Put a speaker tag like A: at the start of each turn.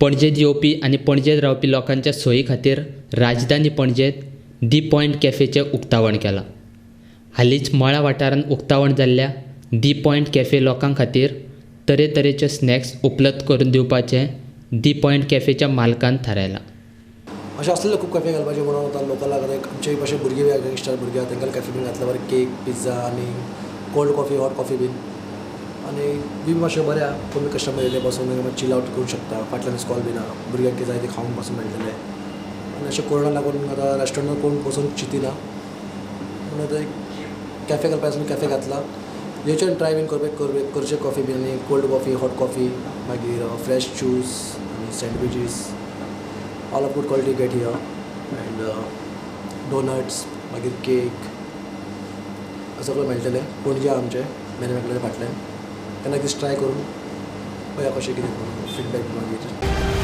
A: पणजेत येवपी आनी पणजेत रावपी लोकांच्या सोयी खातीर राजधानी पणजेत दी पॉयंट कॅफेचें उक्तावण केलां. हालींच मळा वाठारांत उक्तावण जाल्ल्या दी पॉयंट कॅफे लोकां खातीर तरेतरेचे स्नॅक्स उपलब्ध करून दिवपाचें दी पॉयंट कॅफेच्या मालकान थारायलां.
B: अशें आसलेले खूब कॅफे घालपाचें म्हणून आतां लोकलाक आमचे भशेन भुरगे बी यंगस्टर भुरगे आहा तांकां कॅफे बीन घातल्या बरें केक पिझ्झा आनी cold coffee hot coffee bean आनी बी मातशें बरें आहा. कमी कस्टमर येयले बसून चिल आउट करूंक शकता. फाटल्यान स्टॉल बीन आहा भुरग्यांक कितें जाय तें खावंक पासून मेळटलें आनी अशें कोरोना लागून आतां रेस्टॉरंटान कोण बसून चिंतिना म्हणून आतां एक कॅफे घालपाचो कॅफे घातला. येवचें ट्राय बीन करचें कॉफी बीन आनी कोल्ड कॉफी हॉट कॉफी मागीर फ्रेश ज्यूस आनी sandwiches all of good quality get here and donuts मागीर केक सगळें मेळटलें. पणजे आमचें मेन मेकळ्याच्या फाटल्यान केन्ना कितें ट्राय करून पळया कशें कितें फीडबॅक मागीर.